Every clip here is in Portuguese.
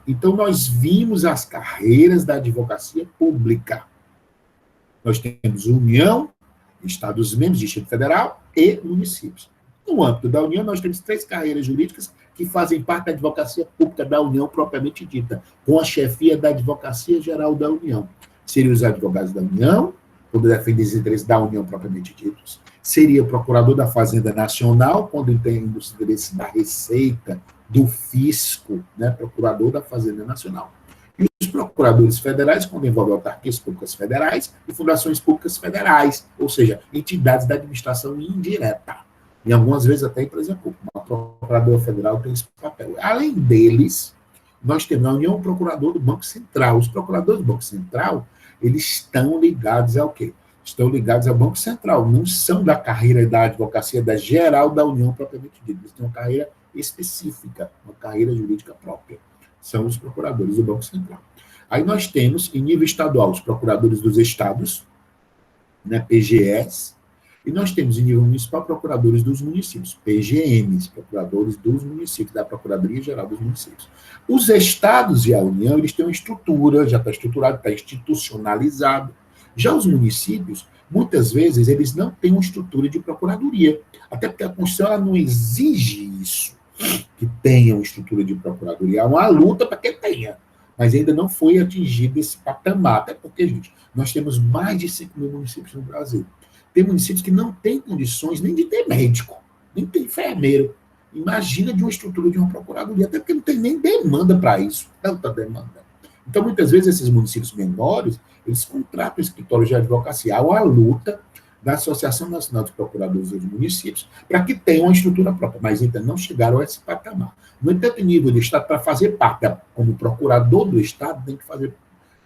Então, nós vimos as carreiras da advocacia pública. Nós temos União, Estados-membros, Distrito Federal e municípios. No âmbito da União, nós temos 3 carreiras jurídicas que fazem parte da advocacia pública da União propriamente dita, com a chefia da Advocacia Geral da União. Seriam os advogados da União, quando defendem os interesses da União propriamente ditos. Seria o procurador da Fazenda Nacional, quando tem os interesses da Receita, do Fisco, né, procurador da Fazenda Nacional. E os procuradores federais, quando envolvem autarquias públicas federais e fundações públicas federais, ou seja, entidades da administração indireta. E algumas vezes até empresa pública. Uma procuradora federal tem esse papel. Além deles, nós temos a União Procurador do Banco Central. Os procuradores do Banco Central, eles estão ligados ao quê? Estão ligados ao Banco Central. Não são da carreira da advocacia da geral da União propriamente dita. Eles têm uma carreira específica, uma carreira jurídica própria. São os procuradores do Banco Central. Aí nós temos, em nível estadual, os procuradores dos estados, né, PGS, e nós temos, em nível municipal, procuradores dos municípios, PGMs, procuradores dos municípios, da Procuradoria Geral dos Municípios. Os estados e a União, eles têm uma estrutura, já está estruturado, está institucionalizado. Já os municípios, muitas vezes, eles não têm uma estrutura de procuradoria, até porque a Constituição ela não exige isso, que tenha uma estrutura de procuradoria. Há uma luta para que tenha, mas ainda não foi atingido esse patamar, até porque, gente, nós temos mais de 5 mil municípios no Brasil. Tem municípios que não têm condições nem de ter médico, nem ter enfermeiro. Imagina de uma estrutura de uma procuradoria, até porque não tem nem demanda para isso, tanta demanda. Então, muitas vezes, esses municípios menores, eles contratam escritórios de advocacia. Há uma luta da Associação Nacional de Procuradores dos Municípios para que tenham uma estrutura própria, mas ainda não chegaram a esse patamar. No entanto, em nível de Estado, para fazer parte, como procurador do Estado,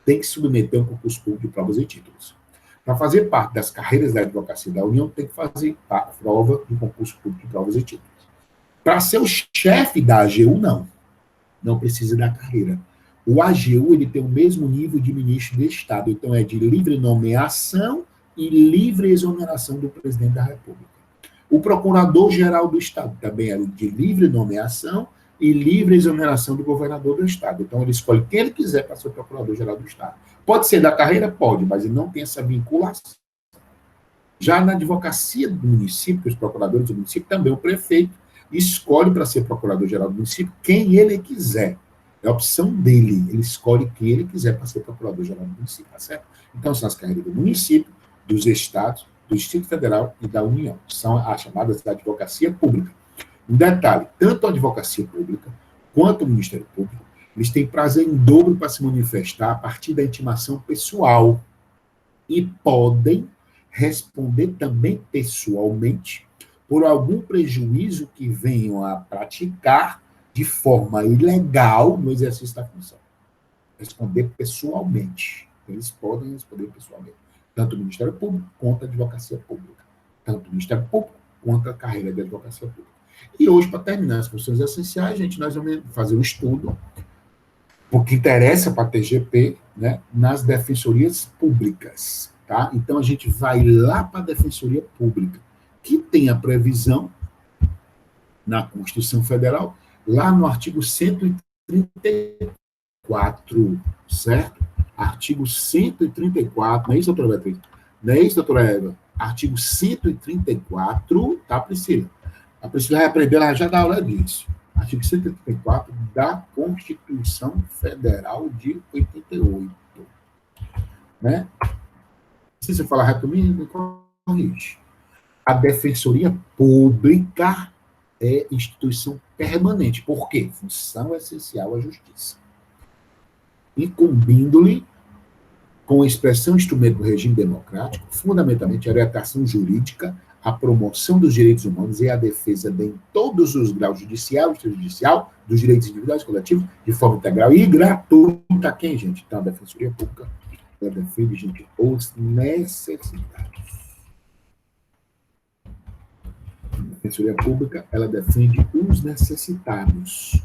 tem que submeter um concurso público de provas e títulos. Para fazer parte das carreiras da advocacia da União, tem que fazer a prova do concurso público de provas e títulos. Para ser o chefe da AGU, não precisa da carreira. O AGU ele tem o mesmo nível de ministro de Estado, então é de livre nomeação e livre exoneração do presidente da República. O Procurador-Geral do Estado também é de livre nomeação e livre exoneração do governador do Estado. Então, ele escolhe quem ele quiser para ser o Procurador-Geral do Estado. Pode ser da carreira? Pode, mas ele não tem essa vinculação. Já na advocacia do município, os procuradores do município, também o prefeito escolhe para ser Procurador-Geral do município quem ele quiser. É a opção dele. Ele escolhe quem ele quiser para ser Procurador-Geral do município, tá certo? Então, são as carreiras do município, dos estados, do Distrito Federal e da União. São as chamadas da advocacia pública. Um detalhe, tanto a advocacia pública quanto o Ministério Público, eles têm prazer em dobro para se manifestar a partir da intimação pessoal e podem responder também pessoalmente por algum prejuízo que venham a praticar de forma ilegal no exercício da função. Responder pessoalmente. Eles podem responder pessoalmente. Tanto o Ministério Público quanto a advocacia pública. Tanto o Ministério Público quanto a carreira de advocacia pública. E hoje, para terminar as funções essenciais, nós vamos fazer um estudo, o que interessa para a TGP, né, nas defensorias públicas. Tá? Então, a gente vai lá para a Defensoria Pública, que tem a previsão na Constituição Federal, lá no artigo 134, certo? Artigo 134, não é isso, doutora Beatriz? Não é isso, doutora Eva? Artigo 134, tá, Priscila? A Priscila vai aprender, ela já dá aula disso. Artigo 134 da Constituição Federal de 88. Né? Se você falar reto comigo, corrige. A Defensoria Pública é instituição permanente. Por quê? Função essencial à justiça. Incumbindo-lhe, com a expressão instrumento do regime democrático, fundamentalmente a orientação jurídica, a promoção dos direitos humanos e a defesa de, em todos os graus judicial, extrajudicial, dos direitos individuais e coletivos, de forma integral e gratuita. Quem, gente? Então, a Defensoria Pública, ela defende, gente, os necessitados. A Defensoria Pública, ela defende os necessitados.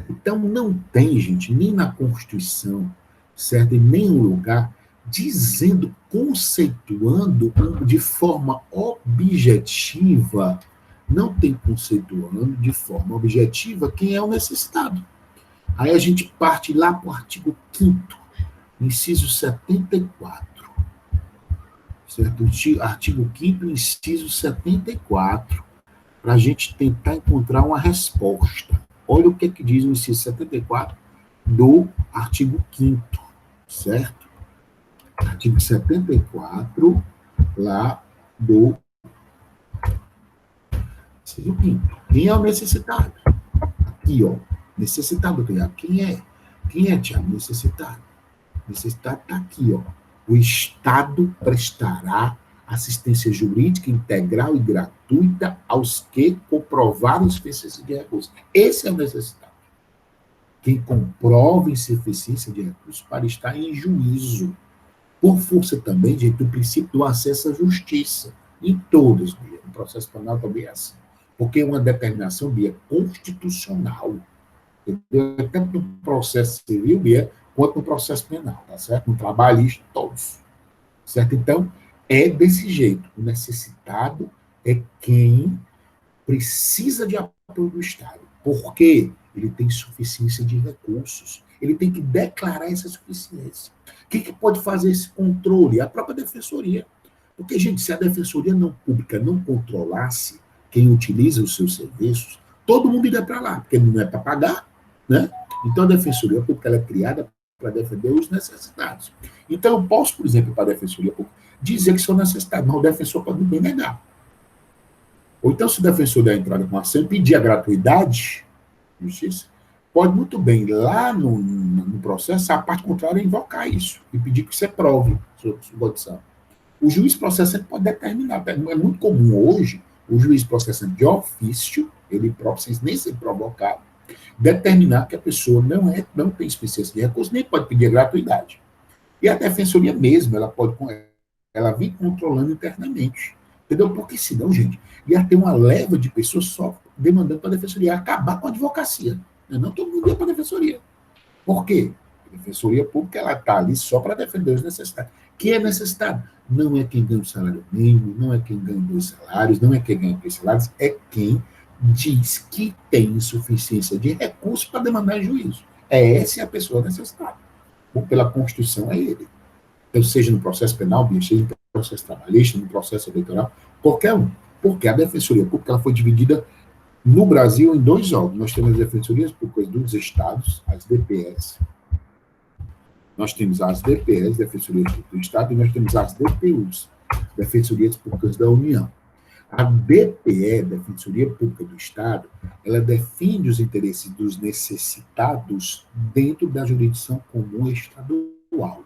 Então, não tem, gente, nem na Constituição, certo? Em nenhum lugar, dizendo, conceituando de forma objetiva, não tem conceituando de forma objetiva quem é o necessitado. Aí a gente parte lá para o artigo 5º, inciso 74. Certo? Artigo 5º, inciso 74, para a gente tentar encontrar uma resposta. Olha o que diz o inciso 74 do artigo 5º, certo? Artigo 74, lá do inciso 5º. Quem é o necessitado? Aqui, ó. Necessitado. Quem é, Tiago? Necessitado. Necessitado está aqui, ó. O Estado prestará assistência jurídica integral e gratuita aos que comprovarem insuficiência de recursos. Esse é o necessitado. Quem comprova insuficiência de recursos para estar em juízo. Por força também, gente, do princípio do acesso à justiça. Em todas, Bia. No processo penal também é assim. Porque é uma determinação, Bia, constitucional. Tanto no processo civil, Bia, quanto no processo penal, tá certo? No trabalhista, todos. Certo? Então, é desse jeito. O necessitado é quem precisa de apoio do Estado. Por quê? Ele tem suficiência de recursos. Ele tem que declarar essa suficiência. Quem que pode fazer esse controle? A própria defensoria. Porque, gente, se a defensoria pública não controlasse quem utiliza os seus serviços, todo mundo iria para lá, porque não é para pagar, né? Então, a defensoria pública ela é criada para defender os necessitados. Então, eu posso, por exemplo, para a defensoria pública, dizer que sou necessitado, mas o defensor pode me negar. Ou então, se o defensor der entrada com ação e pedir a gratuidade, justiça, pode muito bem, lá no processo, a parte contrária invocar isso e pedir que você prove sua condição. O juiz processante pode determinar. É muito comum hoje o juiz processante de ofício, ele próprio, sem nem ser provocado, determinar que a pessoa não tem suficiência de recursos, nem pode pedir a gratuidade. E a defensoria mesmo, ela vem controlando internamente. Entendeu? Porque senão, gente, ia ter uma leva de pessoas só demandando para a defensoria acabar com a advocacia. Não todo mundo ia para a defensoria. Por quê? A defensoria pública ela está ali só para defender os necessitados. Quem é necessitado? Não é quem ganha um salário mínimo, não é quem ganha 2 salários, não é quem ganha 3 salários, é quem diz que tem insuficiência de recursos para demandar em juízo. Essa é a pessoa necessitada. Ou pela Constituição é ele. Então, seja no processo penal, seja no processo trabalhista, no processo eleitoral, qualquer um. Porque a defensoria pública ela foi dividida no Brasil em 2 órgãos. Nós temos as defensorias públicas dos estados, as DPS. Nós temos as DPS, Defensorias Públicas do Estado, e nós temos as DPUs, Defensorias Públicas da União. A DPE, Defensoria Pública do Estado, ela defende os interesses dos necessitados dentro da jurisdição comum estadual.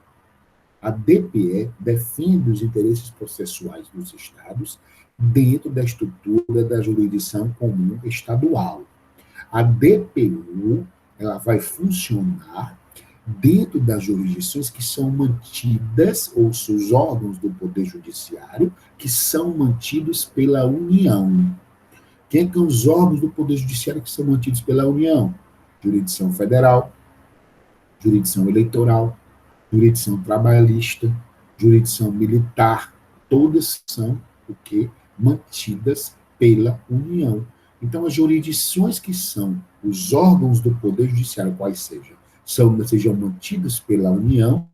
A DPE defende os interesses processuais dos estados dentro da estrutura da jurisdição comum estadual. A DPU, ela vai funcionar dentro das jurisdições que são mantidas, ou os órgãos do Poder Judiciário, que são mantidos pela União. Quem são os órgãos do Poder Judiciário que são mantidos pela União? Jurisdição Federal, Jurisdição Eleitoral, Jurisdição Trabalhista, Jurisdição Militar, todas são o quê? Mantidas pela União. Então, as jurisdições que são os órgãos do Poder Judiciário, quais sejam mantidos pela União,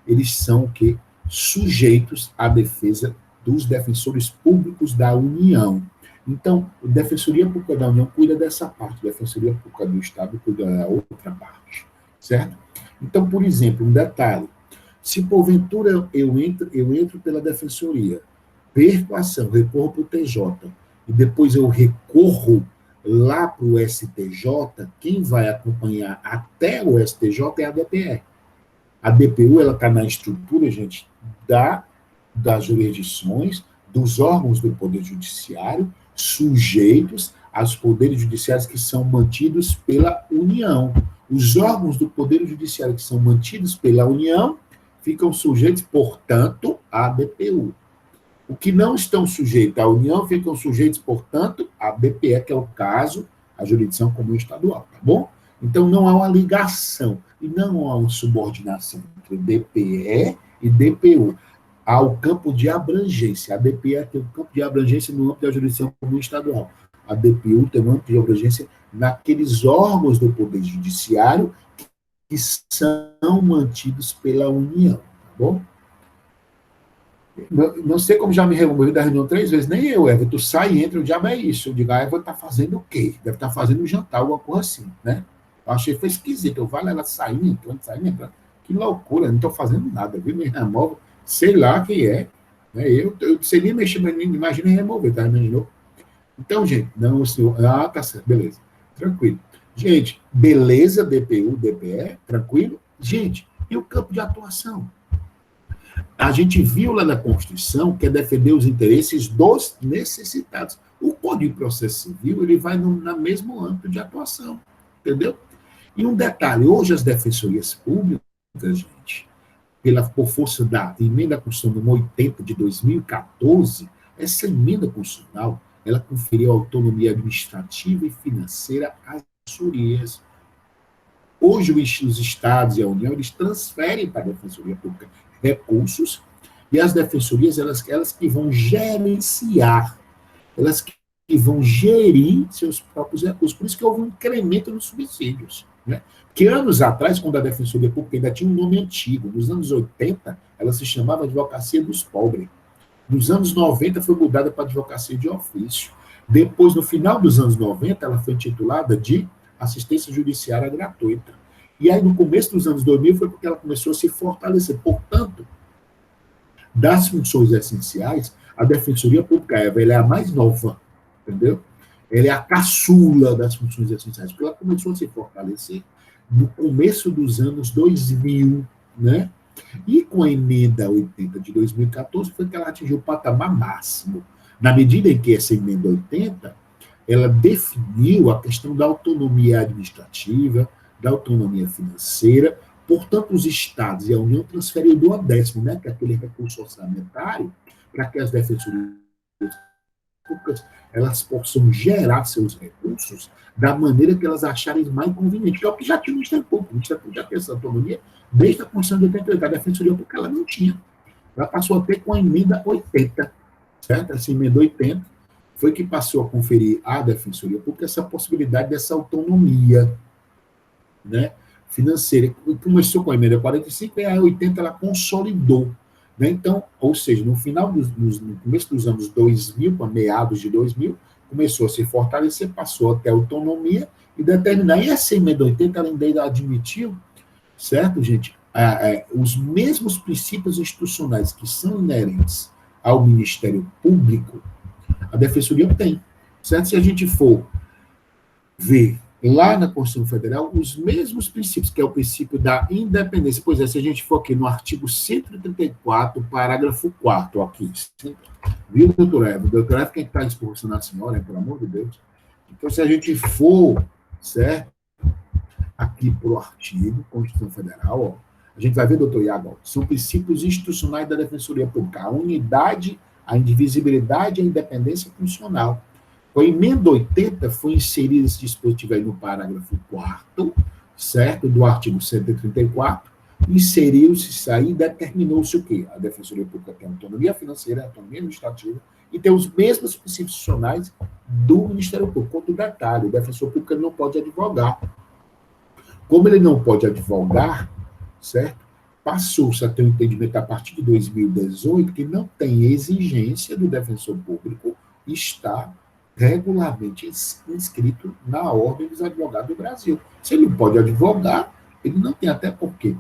eles são o quê? Sujeitos à defesa dos defensores públicos da União. Então, a Defensoria Pública da União cuida dessa parte, a Defensoria Pública do Estado cuida da outra parte, certo? Então, por exemplo, um detalhe, se porventura eu entro pela Defensoria, perco a ação, recorro para o TJ, e depois eu recorro lá para o STJ, quem vai acompanhar até o STJ é a DPE. A DPU está na estrutura, gente, das jurisdições, dos órgãos do Poder Judiciário, sujeitos aos poderes judiciários que são mantidos pela União. Os órgãos do Poder Judiciário que são mantidos pela União ficam sujeitos, portanto, à DPU. O que não estão sujeitos à União ficam sujeitos, portanto, à DPE, que é o caso, a jurisdição comum estadual, tá bom? Então, não há uma ligação e não há uma subordinação entre DPE e DPU. Há o campo de abrangência. A DPE tem um campo de abrangência no âmbito da jurisdição comum estadual. A DPU tem um âmbito de abrangência naqueles órgãos do Poder Judiciário que são mantidos pela União, tá bom? Não sei como já me removi da reunião 3 vezes, nem eu, Everton. Tu sai e entra, o diabo é isso. Eu digo, Everton tá fazendo o quê? Deve estar fazendo um jantar, alguma coisa assim, né? Eu achei que foi esquisito. Eu vale ela saindo, entrando. Que loucura, não estou fazendo nada, viu? Me removo, sei lá quem é. Né? Eu seria mexer, mas imagina remover, tá? Imaginou? Então, gente, não, senhor. Ah, tá certo, beleza. Tranquilo. Gente, beleza, DPU, DPE, tranquilo? Gente, e o campo de atuação? A gente viu lá na Constituição que é defender os interesses dos necessitados. O Código de Processo Civil, ele vai no mesmo âmbito de atuação, entendeu? E um detalhe, hoje as defensorias públicas, gente, por força da emenda constitucional número 80 de 2014, essa emenda constitucional, ela conferiu autonomia administrativa e financeira às defensorias. Hoje, os estados e a União, eles transferem para a Defensoria Pública recursos, e as defensorias, elas que vão gerenciar, elas que vão gerir seus próprios recursos. Por isso que houve um incremento nos subsídios. Né? Porque anos atrás, quando a Defensoria Pública ainda tinha um nome antigo, nos anos 80, ela se chamava Advocacia dos Pobres. Nos anos 90, foi mudada para Advocacia de Ofício. Depois, no final dos anos 90, ela foi intitulada de Assistência Judiciária Gratuita. E aí, no começo dos anos 2000, foi porque ela começou a se fortalecer. Portanto, das funções essenciais, a Defensoria Pública, ela é a mais nova, entendeu? Ela é a caçula das funções essenciais, porque ela começou a se fortalecer no começo dos anos 2000, né? E com a emenda 80 de 2014, foi que ela atingiu o patamar máximo. Na medida em que essa emenda 80, ela definiu a questão da autonomia administrativa, da autonomia financeira, portanto, os estados e a União transferiram do décimo, né, que é aquele recurso orçamentário, para que as defensorias públicas elas possam gerar seus recursos da maneira que elas acharem mais conveniente, que é o que já tinha o Ministério Público. O Ministério Público já tem essa autonomia desde a Constituição de 88, a Defensoria Pública ela não tinha. Ela passou a ter com a emenda 80, certo? Essa emenda 80 foi que passou a conferir à Defensoria Pública essa possibilidade dessa autonomia, né, financeira. Começou com a emenda 45 e a 80 ela consolidou. Né? Então, ou seja, no começo dos anos 2000, para meados de 2000, começou a se fortalecer, passou a ter autonomia e determinar. E essa emenda 80, ela ainda admitiu, certo, gente, os mesmos princípios institucionais que são inerentes ao Ministério Público, a Defensoria tem. Certo? Se a gente for ver lá na Constituição Federal, os mesmos princípios, que é o princípio da independência. Pois é, se a gente for aqui no artigo 134, parágrafo 4º, aqui. Viu, doutor Eva? Doutor Eva, quem está disposto a senhora, pelo amor de Deus. Então, se a gente for, certo, aqui para o artigo, Constituição Federal, ó, a gente vai ver, doutor Iago, ó, são princípios institucionais da Defensoria Pública. A unidade, a indivisibilidade e a independência funcional. Com a emenda 80, foi inserido esse dispositivo aí no parágrafo 4º, certo, do artigo 134, inseriu-se isso aí e determinou-se o quê? A Defensoria Pública tem autonomia financeira, autonomia administrativa, e tem os mesmos princípios institucionais do Ministério Público. Outro detalhe, o defensor público não pode advogar. Como ele não pode advogar, certo, passou-se a ter um entendimento a partir de 2018 que não tem exigência do defensor público estar regularmente inscrito na Ordem dos Advogados do Brasil. Se ele pode advogar, ele não tem, até porque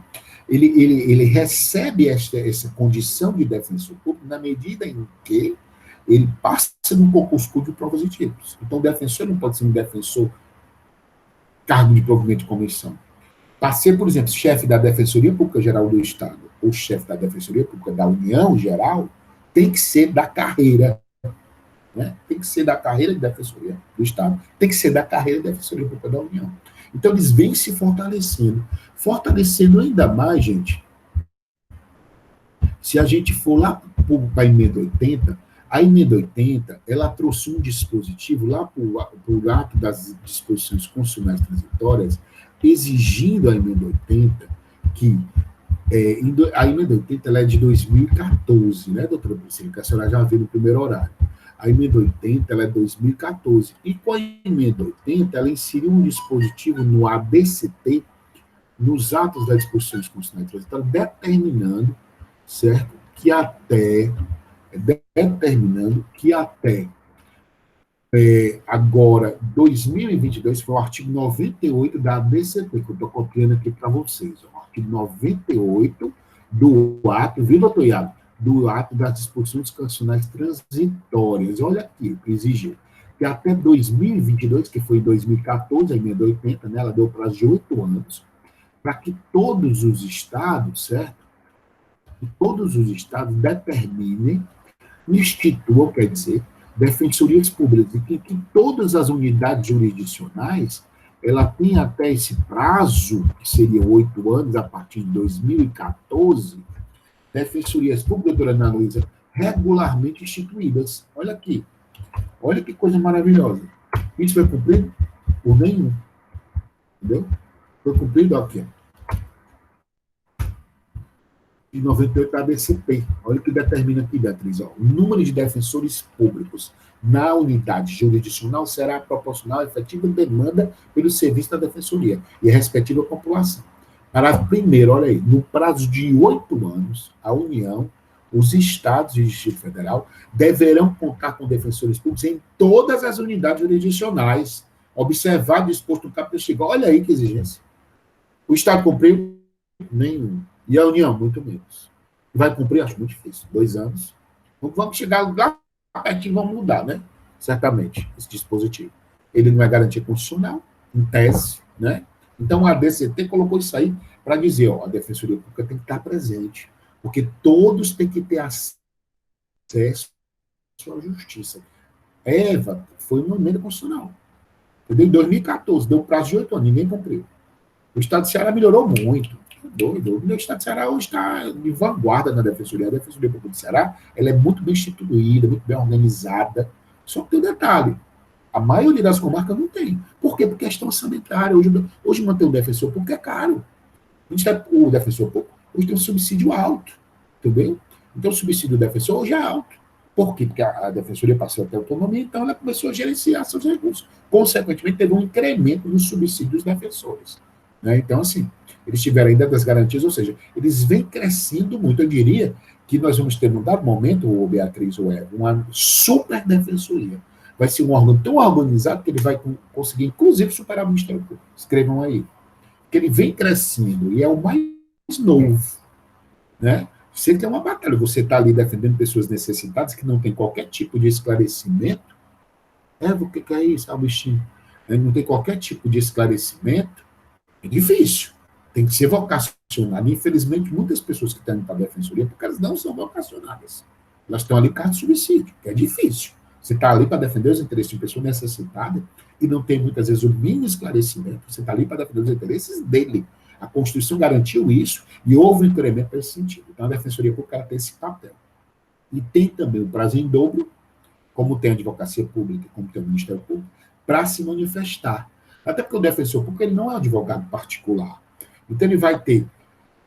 ele recebe essa condição de defensor público na medida em que ele passa num concurso público de provas e títulos. Então, o defensor não pode ser um defensor cargo de provimento de comissão. Para ser, por exemplo, chefe da Defensoria Pública Geral do Estado ou chefe da Defensoria Pública da União Geral, tem que ser da carreira. Né? Tem que ser da carreira de Defensoria do Estado, tem que ser da carreira de Defensoria Pública da União. Então, eles vêm se fortalecendo ainda mais, gente. Se a gente for lá para a emenda 80, a emenda 80, ela trouxe um dispositivo lá para o ato das disposições constitucionais transitórias, exigindo a emenda 80 que a emenda 80 ela é de 2014, né, doutora Priscila, que a senhora já viu no primeiro horário. A emenda 80, ela é 2014. E com a emenda 80, ela inseriu um dispositivo no ADCT, nos atos das disposições constitucionais transitórias, certo? Determinando que até agora, 2022, foi o artigo 98 da ADCT, que eu estou copiando aqui para vocês. O artigo 98 do ato, viu, doutor Iago? Do ato das disposições constitucionais transitórias. Olha aqui, o que exigiu. Que até 2022, que foi em 2014, a emenda 80, né, ela deu prazo de 8 anos, para que todos os estados, certo? Que todos os estados determinem, instituam, quer dizer, defensorias públicas, e que todas as unidades jurisdicionais, ela tem até esse prazo, que seria 8 anos, a partir de 2014, defensorias públicas, doutora Ana Luísa, regularmente instituídas. Olha aqui, olha que coisa maravilhosa. Isso foi cumprido por nenhum, entendeu? Foi cumprido aqui, de 98 da ABCP. Olha o que determina aqui, Beatriz. Ó. O número de defensores públicos na unidade jurisdicional será proporcional à efetiva demanda pelo serviço da defensoria e a respectiva população. Parágrafo primeiro, olha aí, no prazo de 8 anos, a União, os estados e o Distrito Federal deverão contar com defensores públicos em todas as unidades jurisdicionais, observado o exposto no capítulo. Olha aí que exigência. O Estado cumpriu? Nenhum. E a União, muito menos. Vai cumprir? Acho muito difícil. 2 anos. Vamos chegar lá pertinho, vamos mudar, né? Certamente, esse dispositivo. Ele não é garantia constitucional, em tese, né? Então, a ADCT colocou isso aí para dizer, ó, a Defensoria Pública tem que estar presente, porque todos têm que ter acesso à justiça. Eva foi uma emenda constitucional. Em 2014, deu prazo de 8 anos, ninguém cumpriu. O Estado de Ceará melhorou muito. Doido. O Estado de Ceará hoje está de vanguarda na Defensoria. A Defensoria Pública do Ceará, ela é muito bem instituída, muito bem organizada. Só que tem um detalhe. A maioria das comarcas não tem. Por quê? Porque é questão orçamentária. Hoje manter o defensor público é caro. O defensor público hoje tem um subsídio alto. Entendeu? Então, o subsídio do defensor hoje é alto. Por quê? Porque a Defensoria passou a ter autonomia, então ela começou a gerenciar seus recursos. Consequentemente, teve um incremento nos subsídios dos defensores. Né? Então, assim, eles tiveram ainda das garantias, ou seja, eles vêm crescendo muito. Eu diria que nós vamos ter, num dado momento, o Beatriz ou Eva, uma super defensoria. Vai ser um órgão tão organizado que ele vai conseguir, inclusive, superar o Ministério Público. Escrevam aí. Porque ele vem crescendo e é o mais novo. Né? Você tem uma batalha, você está ali defendendo pessoas necessitadas que não tem qualquer tipo de esclarecimento. O que é isso? O bichinho. Não tem qualquer tipo de esclarecimento. É difícil. Tem que ser vocacionado. Infelizmente, muitas pessoas que estão indo para a defensoria, porque elas não são vocacionadas. Elas estão ali por causa de subsídio, que é difícil. Você está ali para defender os interesses de pessoa necessitada e não tem, muitas vezes, o mínimo esclarecimento. Você está ali para defender os interesses dele. A Constituição garantiu isso e houve um incremento nesse sentido. Então, a Defensoria Pública tem esse papel. E tem também o prazo em dobro, como tem a Advocacia Pública, como tem o Ministério Público, para se manifestar. Até porque o defensor público ele não é um advogado particular. Então, ele vai ter,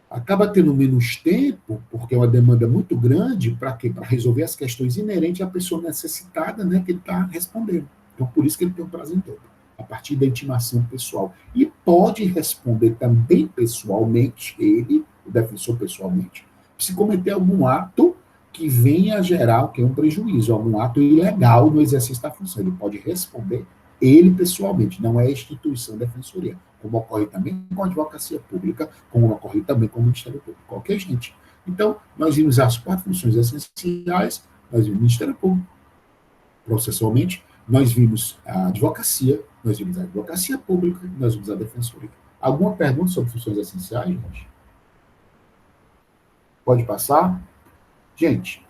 acaba tendo menos tempo, porque é uma demanda muito grande, para quê? Para resolver as questões inerentes à pessoa necessitada, né, que ele está respondendo. Então, por isso que ele tem um prazo em dobro, a partir da intimação pessoal. E pode responder também pessoalmente, ele, o defensor pessoalmente, se cometer algum ato que venha a gerar que é um prejuízo, algum ato ilegal no exercício da função. Ele pode responder ele pessoalmente, não é a instituição defensoria, como ocorre também com a advocacia pública, como ocorre também com o Ministério Público, qualquer gente. Então, nós vimos as 4 funções essenciais, nós vimos o Ministério Público, processualmente, nós vimos a advocacia pública, nós vimos a defensoria. Alguma pergunta sobre funções essenciais, gente? Pode passar? Gente,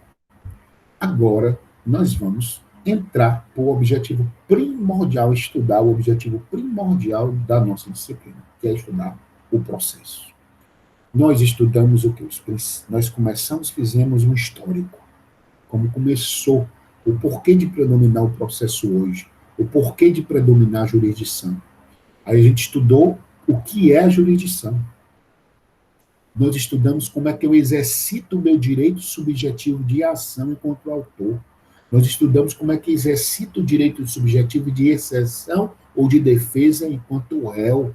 agora nós vamos entrar para o objetivo primordial, estudar o objetivo primordial da nossa disciplina, que é estudar o processo. Nós estudamos o que? Nós fizemos um histórico, como começou, o porquê de predominar o processo hoje, o porquê de predominar a jurisdição. Aí a gente estudou o que é a jurisdição. Nós estudamos como é que eu exercito o meu direito subjetivo de ação enquanto autor. Nós estudamos como é que exercita o direito subjetivo de exceção ou de defesa enquanto réu.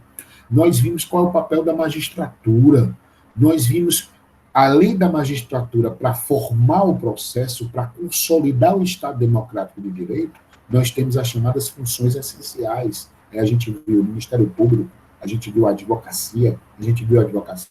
Nós vimos qual é o papel da magistratura. Nós vimos, além da magistratura, para formar o processo, para consolidar o Estado democrático de direito, nós temos as chamadas funções essenciais. A gente viu o Ministério Público, a gente viu a advocacia, a gente viu a advocacia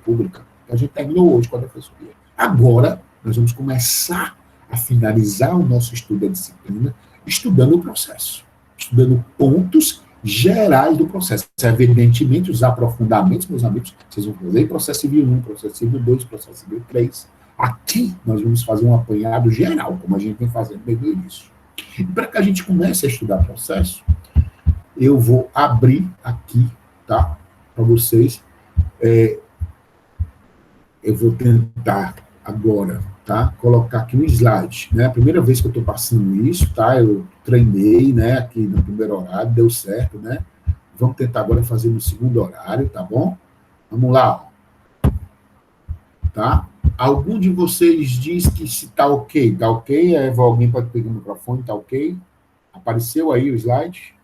pública. A gente terminou hoje com a defensoria. Agora, nós vamos começar a finalizar o nosso estudo da disciplina estudando o processo, estudando pontos gerais do processo. Evidentemente, os aprofundamentos, meus amigos, vocês vão fazer processo civil 1, processo civil 2, processo civil 3. Aqui, nós vamos fazer um apanhado geral, como a gente vem fazendo desde o início. E para que a gente comece a estudar processo, eu vou abrir aqui, tá, para vocês. Eu vou tentar agora, tá, colocar aqui um slide, né? A primeira vez que eu estou passando isso, tá? Eu treinei, né? Aqui no primeiro horário, deu certo, né? Vamos tentar agora fazer no segundo horário, tá bom? Vamos lá, ó. Tá? Algum de vocês diz que se tá ok? Tá ok? Alguém pode pegar o microfone, tá ok? Apareceu aí o slide?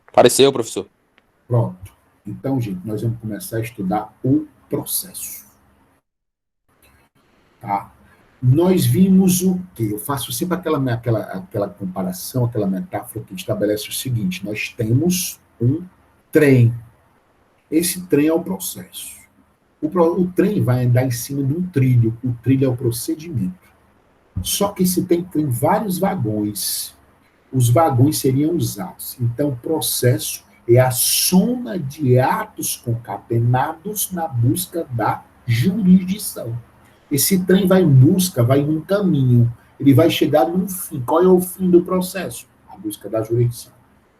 Apareceu, professor. Pronto. Então, gente, nós vamos começar a estudar o processo. Tá? Nós vimos o quê? Eu faço sempre aquela comparação, aquela metáfora que estabelece o seguinte: nós temos um trem. Esse trem é o processo. O trem vai andar em cima de um trilho. O trilho é o procedimento. Só que esse trem tem vários vagões. Os vagões seriam os atos. Então, o processo é a soma de atos concatenados na busca da jurisdição. Esse trem vai em busca, vai em um caminho. Ele vai chegar num fim. Qual é o fim do processo? A busca da jurisdição.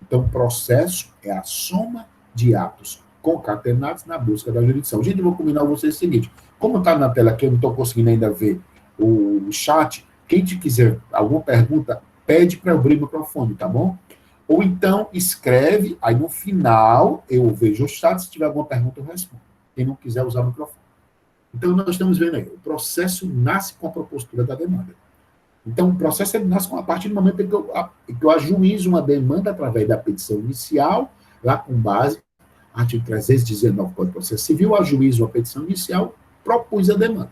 Então, o processo é a soma de atos concatenados na busca da jurisdição. Gente, eu vou combinar com vocês o seguinte: como está na tela aqui, eu não estou conseguindo ainda ver o chat, quem te quiser alguma pergunta, pede para abrir o microfone, tá bom? Ou então escreve, aí no final eu vejo o chat, se tiver alguma pergunta eu respondo. Quem não quiser usar o microfone. Então nós estamos vendo aí, o processo nasce com a propositura da demanda. Então o processo ele nasce a partir do momento em que eu ajuizo uma demanda através da petição inicial, lá com base artigo 319 do Código de Processo Civil, ajuizo a petição inicial, propus a demanda.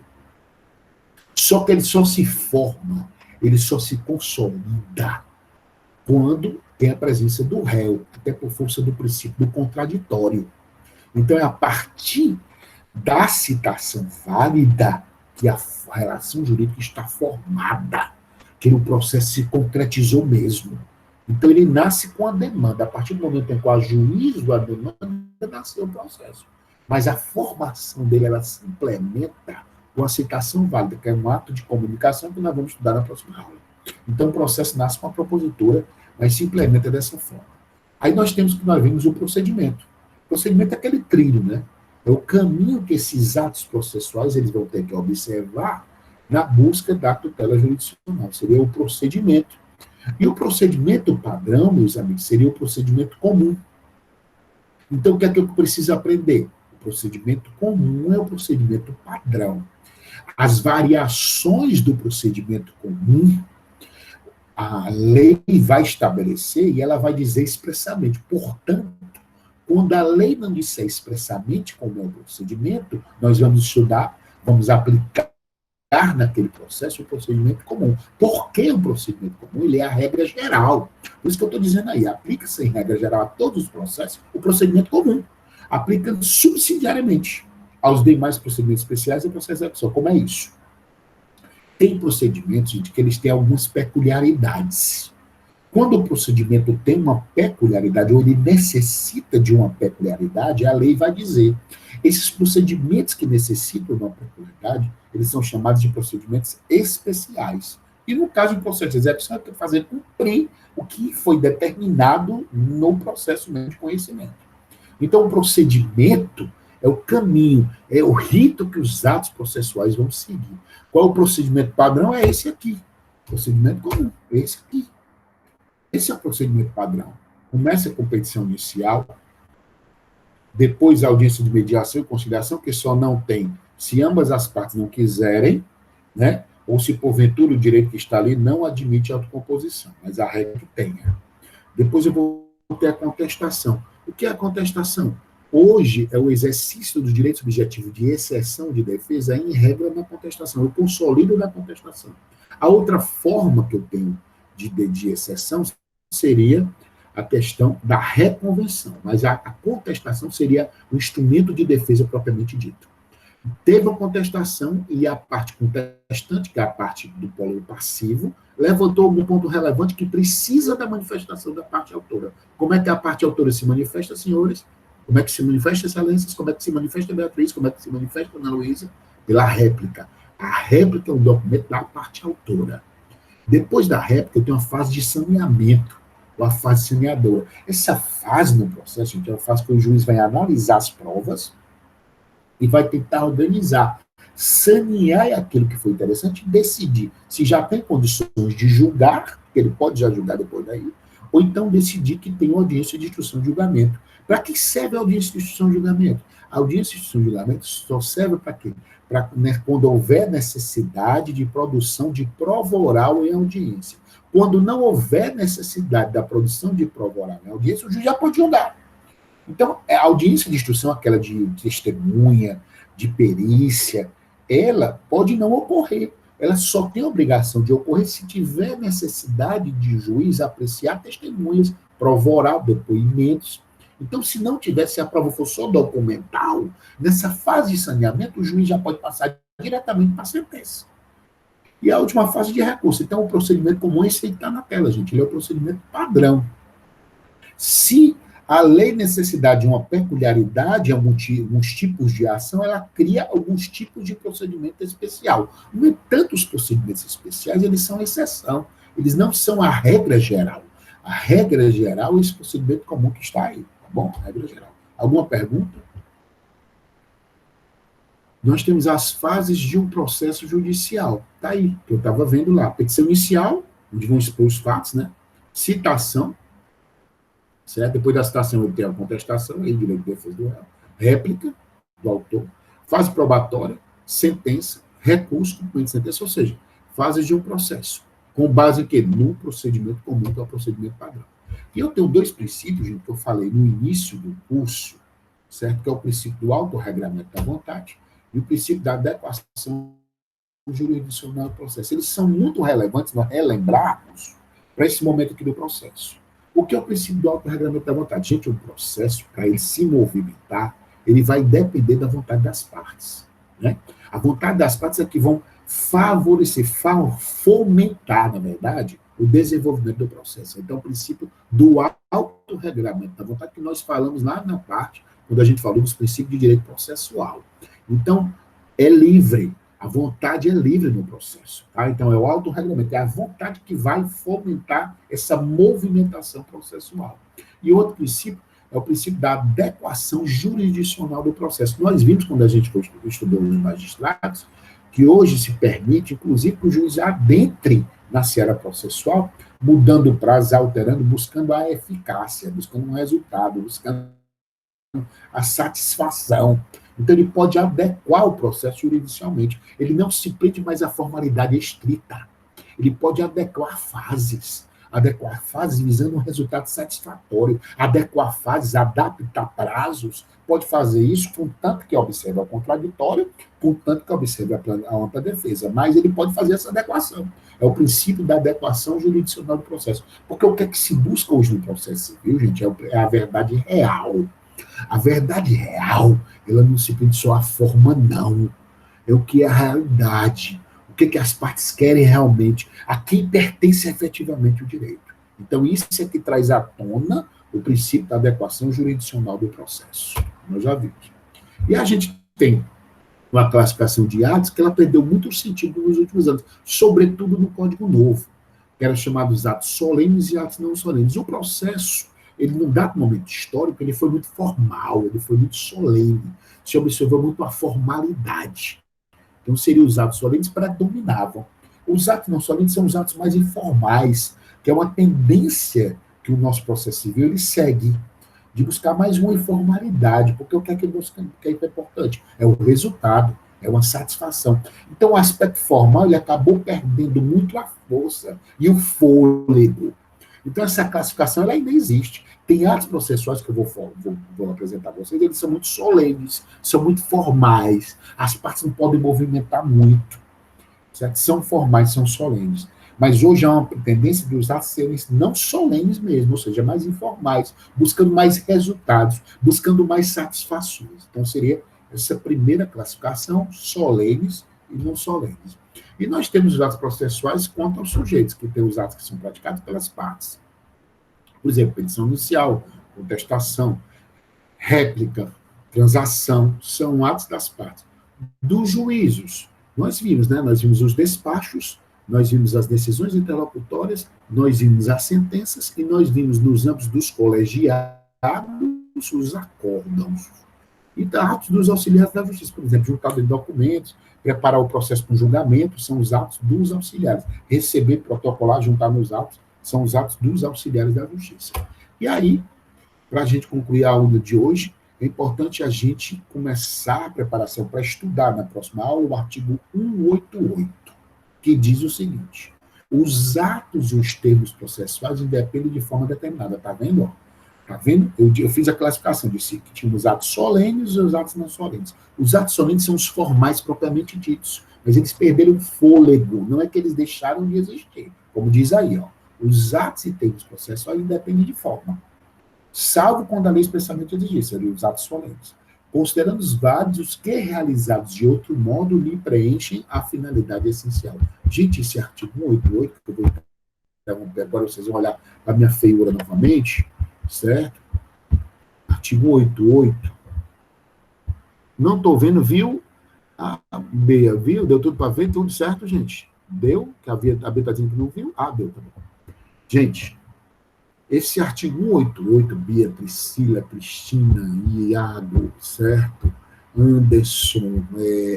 Só que ele só se forma, ele só se consolida quando tem a presença do réu, até por força do princípio do contraditório. Então, é a partir da citação válida que a relação jurídica está formada, que o processo se concretizou mesmo. Então, ele nasce com a demanda. A partir do momento em que eu ajuizo a demanda, nasceu o processo. Mas a formação dele, ela se implementa com a citação válida, que é um ato de comunicação que nós vamos estudar na próxima aula. Então, o processo nasce com a propositura, mas se implementa dessa forma. Aí nós vimos o procedimento. O procedimento é aquele trilho, né? É o caminho que esses atos processuais eles vão ter que observar na busca da tutela jurisdicional. Seria o procedimento. E o procedimento padrão, meus amigos, seria o procedimento comum. Então, o que é que eu preciso aprender? O procedimento comum é o procedimento padrão. As variações do procedimento comum, a lei vai estabelecer e ela vai dizer expressamente. Portanto, quando a lei não disser expressamente como é o procedimento, nós vamos estudar, vamos aplicar naquele processo o procedimento comum. Por que o procedimento comum? Ele é a regra geral. Por isso que eu estou dizendo aí, aplica-se em regra geral a todos os processos o procedimento comum. Aplica subsidiariamente aos demais procedimentos especiais e processo de execução. Como é isso? Tem procedimentos, gente, que eles têm algumas peculiaridades. Quando o procedimento tem uma peculiaridade, ou ele necessita de uma peculiaridade, a lei vai dizer. Esses procedimentos que necessitam de uma peculiaridade, eles são chamados de procedimentos especiais. E no caso de processo de execução, é fazer cumprir o que foi determinado no processo mesmo de conhecimento. Então, o procedimento é o caminho, é o rito que os atos processuais vão seguir. Qual é o procedimento padrão? É esse aqui. Procedimento comum, é esse aqui. Esse é o procedimento padrão. Começa com petição inicial, depois a audiência de mediação e conciliação, que só não tem se ambas as partes não quiserem, né? ou se porventura o direito que está ali não admite autocomposição, mas a regra que tenha. Depois eu vou ter a contestação. O que é a contestação? Hoje é o exercício do direito subjetivo de exceção de defesa em regra na contestação. Eu consolido na contestação. A outra forma que eu tenho de exceção seria a questão da reconvenção, mas a contestação seria o instrumento de defesa propriamente dito. Teve a contestação e a parte contestante, que é a parte do polo passivo, levantou algum ponto relevante que precisa da manifestação da parte autora. Como é que a parte autora se manifesta, senhores? Como é que se manifesta, excelências? Como é que se manifesta, Beatriz? Como é que se manifesta, Ana Luísa? Pela réplica. A réplica é um documento da parte autora. Depois da réplica, eu tenho uma fase de saneamento, ou a fase saneadora. Essa fase no processo, gente, é uma fase que o juiz vai analisar as provas e vai tentar organizar, sanear aquilo que foi interessante e decidir se já tem condições de julgar, que ele pode já julgar depois daí, ou então decidir que tem audiência de instrução de julgamento. Para que serve a audiência de instrução de julgamento? A audiência de instrução de julgamento só serve para quê? Para, né, quando houver necessidade de produção de prova oral em audiência. Quando não houver necessidade da produção de prova oral em audiência, o juiz já pode julgar. Então, a audiência de instrução, aquela de testemunha, de perícia, ela pode não ocorrer. Ela só tem a obrigação de ocorrer se tiver necessidade de juiz apreciar testemunhas, prova oral, depoimentos. Então, se não tiver, se a prova for só documental, nessa fase de saneamento, o juiz já pode passar diretamente para a sentença. E a última fase de recurso. Então, o procedimento comum, esse aí está na tela, gente. Ele é o procedimento padrão. Se a lei necessitar de uma peculiaridade em alguns tipos de ação, ela cria alguns tipos de procedimento especial. No entanto, os procedimentos especiais, eles são exceção. Eles não são a regra geral. A regra geral é esse procedimento comum que está aí, tá bom? A regra geral. Alguma pergunta? Nós temos as fases de um processo judicial. Está aí, que eu estava vendo lá. Petição inicial, onde vão expor os fatos, né? Citação, certo? Depois da citação, ele tem a contestação, aí, direito de defesa do réu. Réplica do autor. Fase probatória, sentença, recurso, cumprimento de sentença, ou seja, fases de um processo. Com base em quê? No procedimento comum, que é o procedimento padrão. E eu tenho dois princípios, gente, que eu falei no início do curso, certo? Que é o princípio do autorregramento da vontade e o princípio da adequação jurisdicional do processo. Eles são muito relevantes nós relembrarmos para esse momento aqui do processo. O que é o princípio do autorregramento da vontade? Gente, um processo, para ele se movimentar, ele vai depender da vontade das partes. Né? A vontade das partes é que vão favorecer, fomentar, na verdade, o desenvolvimento do processo. Então, o princípio do autorregramento da vontade, que nós falamos lá na parte, quando a gente falou dos princípios de direito processual. Então, é livre. A vontade é livre no processo. Tá? Então, é o autorregramento, é a vontade que vai fomentar essa movimentação processual. E outro princípio é o princípio da adequação jurisdicional do processo. Nós vimos, quando a gente estudou os magistrados, que hoje se permite, inclusive, que o juiz adentre na seara processual, mudando o prazo, alterando, buscando a eficácia, buscando um resultado, buscando a satisfação. Então, ele pode adequar o processo juridicialmente. Ele não se prende mais à formalidade estrita. Ele pode adequar fases visando um resultado satisfatório, adequar fases, adaptar prazos. Pode fazer isso contanto que observe o contraditório, contanto que observe a ampla defesa. Mas ele pode fazer essa adequação. É o princípio da adequação jurisdicional do processo. Porque o que é que se busca hoje no processo civil, gente, é a verdade real. A verdade real, ela não se prende só à forma, não. É o que é a realidade. O que as partes querem realmente. A quem pertence efetivamente o direito. Então, isso é que traz à tona o princípio da adequação jurisdicional do processo. Nós já vimos. E a gente tem uma classificação de atos que ela perdeu muito sentido nos últimos anos, sobretudo no Código Novo, que eram chamados atos solenes e atos não solenes. O processo, ele, num dado momento histórico, ele foi muito formal, ele foi muito solene, se observou muito a formalidade. Então, seriam os atos solenes que predominavam. Os atos não solenes são os atos mais informais, que é uma tendência que o nosso processo civil ele segue, de buscar mais uma informalidade, porque o que é que ele busca, o que é importante? É o resultado, é uma satisfação. Então, o aspecto formal ele acabou perdendo muito a força e o fôlego. Então, essa classificação ela ainda existe. Tem atos processuais que eu vou apresentar a vocês, eles são muito solenes, são muito formais, as partes não podem movimentar muito, certo? São formais, são solenes. Mas hoje há uma tendência de os atos serem não solenes mesmo, ou seja, mais informais, buscando mais resultados, buscando mais satisfações. Então, seria essa primeira classificação, solenes e não solenes. E nós temos os atos processuais quanto aos sujeitos, que tem os atos que são praticados pelas partes. Por exemplo, petição inicial, contestação, réplica, transação, são atos das partes. Dos juízos, nós vimos, né? Nós vimos os despachos, nós vimos as decisões interlocutórias, nós vimos as sentenças e nós vimos nos âmbitos dos colegiados os acórdãos. E atos dos auxiliares da justiça, por exemplo, juntar de documentos, preparar o processo com julgamento, são os atos dos auxiliares. Receber, protocolar, juntar nos autos, são os atos dos auxiliares da justiça. E aí, para a gente concluir a aula de hoje, é importante a gente começar a preparação para estudar na próxima aula o artigo 188, que diz o seguinte: os atos e os termos processuais independem de forma determinada. Está vendo? Está vendo? Eu fiz a classificação, disse que tinha os atos solenes e os atos não solenes. Os atos solenes são os formais propriamente ditos, mas eles perderam o fôlego, não é que eles deixaram de existir. Como diz aí, ó, os atos e termos processuais independem de forma, salvo quando a lei expressamente exigir, seriam os atos solenes. Considerando os válidos, os que realizados de outro modo lhe preenchem a finalidade essencial. Gente, esse artigo 188, que eu vou interromper agora, vocês vão olhar para a minha feiura novamente, certo? Artigo 188. Não estou vendo, viu? A Bea, viu? Deu tudo para ver? Tudo certo, gente? Deu? Que a Bea está dizendo que não viu? Ah, deu, tá bom. Gente, esse artigo 188, Bia, Priscila, Cristina, Iago, certo? Anderson,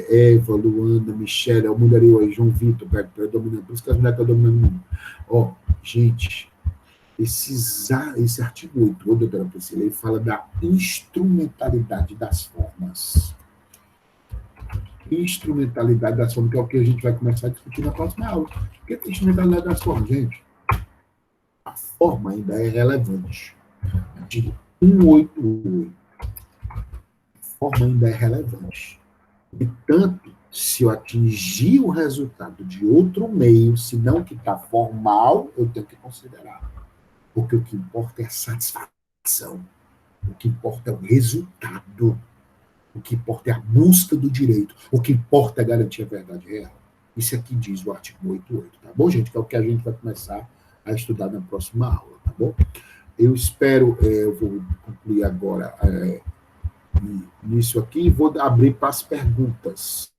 Eva, Luana, Michele, o mulherio aí, João Vitor, predominando, por isso que as mulheres estão dominando o mundo. Ó, gente, esse artigo 8, doutora Priscila, ele fala da instrumentalidade das formas. Instrumentalidade das formas, que é o que a gente vai começar a discutir na próxima aula. O que é a instrumentalidade das formas, gente? A forma ainda é relevante. Artigo 188. A forma ainda é relevante. E tanto, se eu atingir o resultado de outro meio, se não que está formal, eu tenho que considerar. Porque o que importa é a satisfação. O que importa é o resultado. O que importa é a busca do direito. O que importa é garantir a verdade real. Isso aqui diz o artigo 188, tá bom, gente? Que é o que a gente vai começar a estudar na próxima aula, tá bom? Eu espero, eu vou concluir agora nisso aqui e vou abrir para as perguntas.